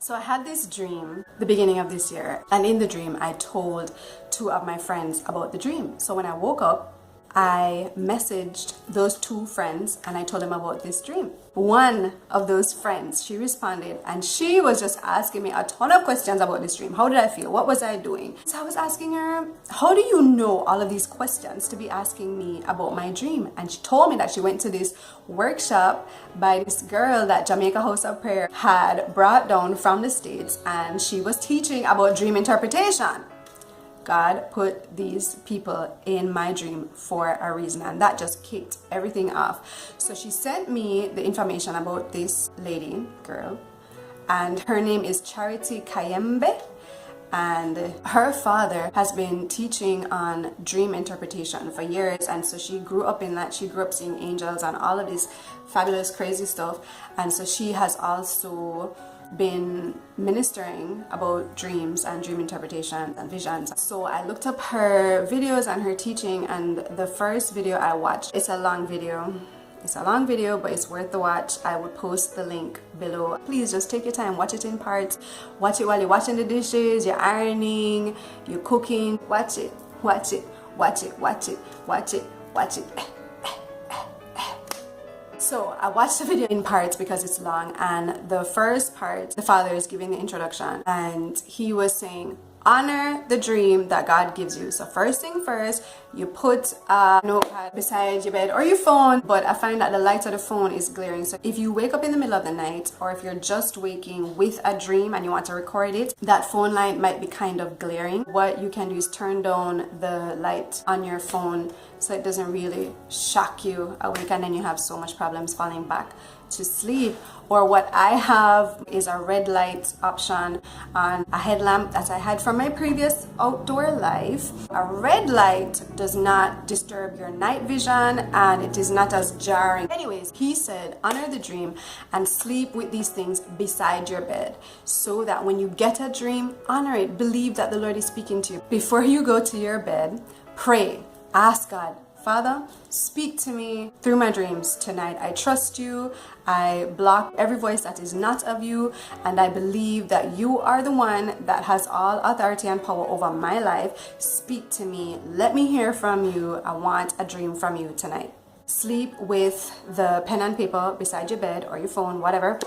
So I had this dream the beginning of this year, and in the dream I told two of my friends about the dream. So when I woke up, I messaged those two friends and I told them about this dream. One of those friends, she responded and she was just asking me a ton of questions about this dream. How did I feel? What was I doing? So I was asking her, how do you know all of these questions to be asking me about my dream? And she told me that she went to this workshop by this girl that Jamaica House of Prayer had brought down from the States, and she was teaching about dream interpretation. God put these people in my dream for a reason, and that just kicked everything off. So she sent me the information about this girl, and her name is Kayembe, and her father has been teaching on dream interpretation for years, and so she grew up in that. She grew up seeing angels and all of this fabulous crazy stuff, and so she has also been ministering about dreams and dream interpretation and visions. So I looked up her videos and her teaching, and the first video I watched, it's a long video, but it's worth the watch. I would post the link below. Please just take your time, watch it in parts. Watch it while you're washing the dishes, you're ironing, you're cooking. Watch it. So I watched the video in parts because it's long, and the first part, the father is giving the introduction and he was saying, honor the dream that God gives you. So first thing first, you put a notepad beside your bed or your phone, but I find that the light of the phone is glaring. So if you wake up in the middle of the night, or if you're just waking with a dream and you want to record it, that phone light might be kind of glaring. What you can do is turn down the light on your phone so it doesn't really shock you awake, and then you have so much problems falling back to sleep. Or what I have is a red light option on a headlamp that I had from my previous outdoor life. A red light does not disturb your night vision and it is not as jarring. Anyways, he said honor the dream and sleep with these things beside your bed, so that when you get a dream, honor it, believe that the Lord is speaking to you. Before you go to your bed, pray, ask God, Father, speak to me through my dreams tonight. I trust you. I block every voice that is not of you, and I believe that you are the one that has all authority and power over my life. Speak to me. Let me hear from you. I want a dream from you tonight. Sleep with the pen and paper beside your bed or your phone, whatever.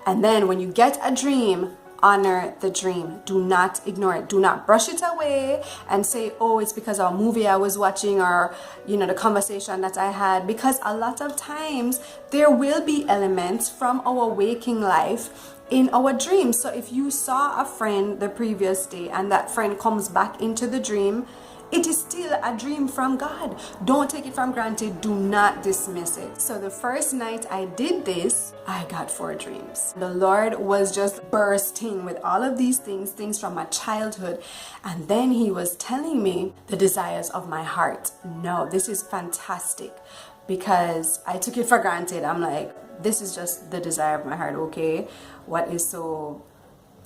And then when you get a dream, honor the dream. Do not ignore it. Do not brush it away and say, oh, it's because of a movie I was watching, or the conversation that I had. Because a lot of times there will be elements from our waking life in our dreams. So if you saw a friend the previous day and that friend comes back into the dream, it is still a dream from God. Don't take it for granted. Do not dismiss it. So the first night I did this, I got 4 dreams. The Lord was just bursting with all of these things from my childhood. And then he was telling me the desires of my heart. No, this is fantastic, because I took it for granted. I'm like, this is just the desire of my heart. Okay, what is so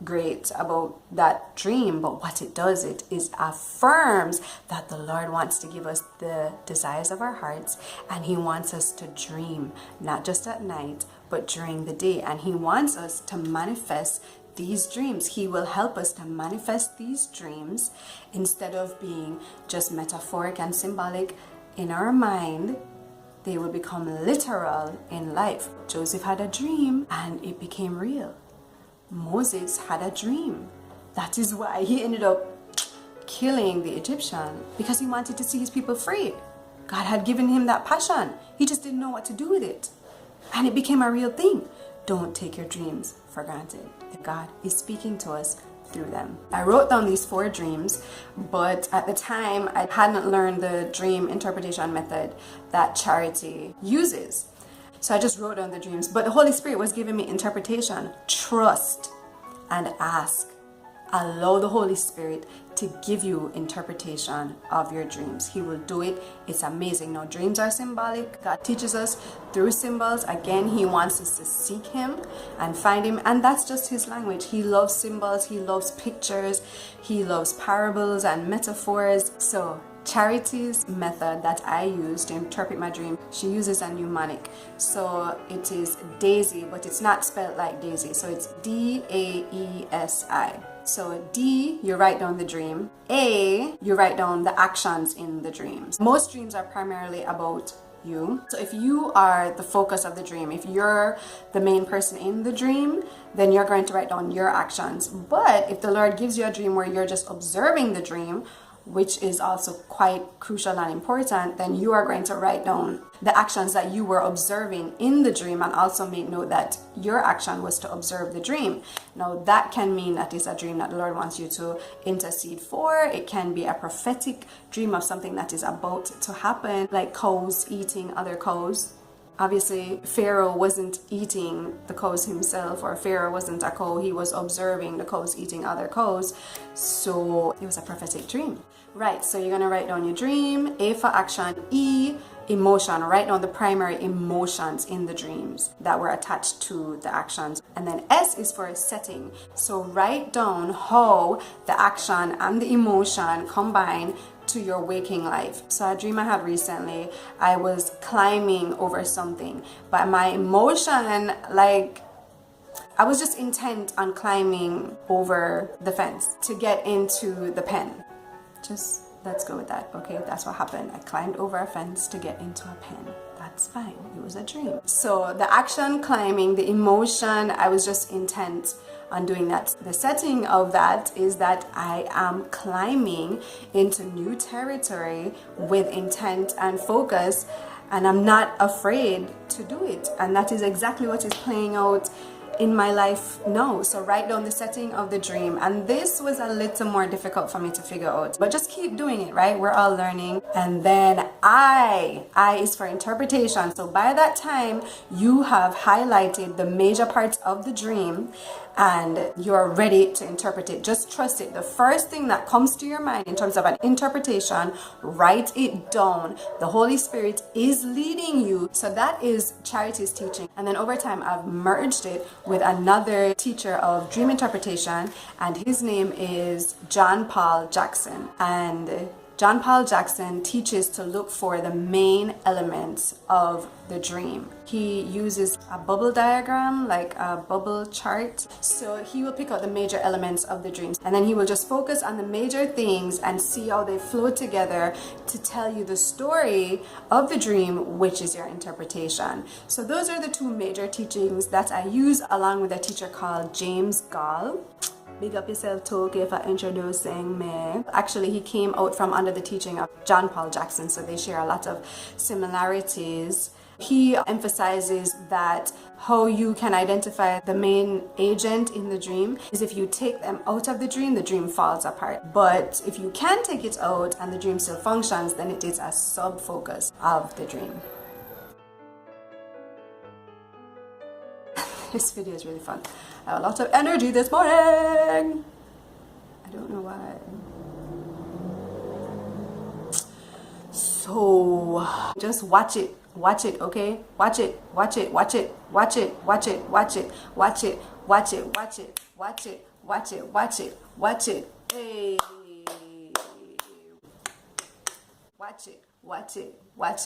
great about that dream? But what it does, it is affirms that the Lord wants to give us the desires of our hearts, and he wants us to dream, not just at night, but during the day. And he wants us to manifest these dreams. He will help us to manifest these dreams instead of being just metaphoric and symbolic in our mind. They will become literal in life. Joseph had a dream and it became real. Moses had a dream. That is why he ended up killing the Egyptian, because he wanted to see his people free. God had given him that passion. He just didn't know what to do with it. And it became a real thing. Don't take your dreams for granted. God is speaking to us through them. I wrote down these 4 dreams, but at the time I hadn't learned the dream interpretation method that Charity uses. So I just wrote down the dreams, but the Holy Spirit was giving me interpretation. Trust and ask. Allow the Holy Spirit to give you interpretation of your dreams. He will do it. It's amazing. Now, dreams are symbolic. God teaches us through symbols. Again, he wants us to seek him and find him, and that's just his language. He loves symbols. He loves pictures. He loves parables and metaphors. So Charity's method that I use to interpret my dream, she uses a mnemonic. So it is DAESI, but it's not spelled like Daisy. So it's DAESI. So D, you write down the dream. A, you write down the actions in the dreams. Most dreams are primarily about you. So if you are the focus of the dream, if you're the main person in the dream, then you're going to write down your actions. But if the Lord gives you a dream where you're just observing the dream, which is also quite crucial and important, then you are going to write down the actions that you were observing in the dream and also make note that your action was to observe the dream. Now that can mean that it's a dream that the Lord wants you to intercede for. It can be a prophetic dream of something that is about to happen, like cows eating other cows. Obviously, Pharaoh wasn't eating the cows himself, or Pharaoh wasn't a cow. He was observing the cows eating other cows. So it was a prophetic dream. Right, so you're going to write down your dream. A for action. E, emotion. Write down the primary emotions in the dreams that were attached to the actions. And then S is for setting. So write down how the action and the emotion combine to your waking life. So a dream I had recently, I was climbing over something, but my emotion, like, I was just intent on climbing over the fence to get into the pen. Just let's go with that. Okay, that's what happened. I climbed over a fence to get into a pen. That's fine. It was a dream. So the action, climbing, the emotion, I was just intent on doing that. The setting of that is that I am climbing into new territory with intent and focus, and I'm not afraid to do it. And that is exactly what is playing out in my life now. So write down the setting of the dream, and this was a little more difficult for me to figure out, but just keep doing it, right? We're all learning. And then I is for interpretation. So by that time you have highlighted the major parts of the dream and you're ready to interpret it. Just trust it. The first thing that comes to your mind in terms of an interpretation, write it down. The Holy Spirit is leading you. So that is Charity's teaching. And then over time, I've merged it with another teacher of dream interpretation, and his name is John Paul Jackson. And John Paul Jackson teaches to look for the main elements of the dream. He uses a bubble diagram, like a bubble chart. So he will pick out the major elements of the dreams, and then he will just focus on the major things and see how they flow together to tell you the story of the dream, which is your interpretation. So those are the two major teachings that I use, along with a teacher called James Goll. Big up yourself, Toke, for introducing me. Actually, he came out from under the teaching of John Paul Jackson, so they share a lot of similarities. He emphasizes that how you can identify the main agent in the dream is if you take them out of the dream falls apart. But if you can take it out and the dream still functions, then it is a sub-focus of the dream. This video is really fun. I have a lot of energy this morning. I don't know why. So just watch it, okay? Watch it. Hey. Watch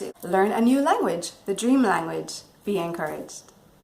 it. Learn a new language, the dream language. Be encouraged.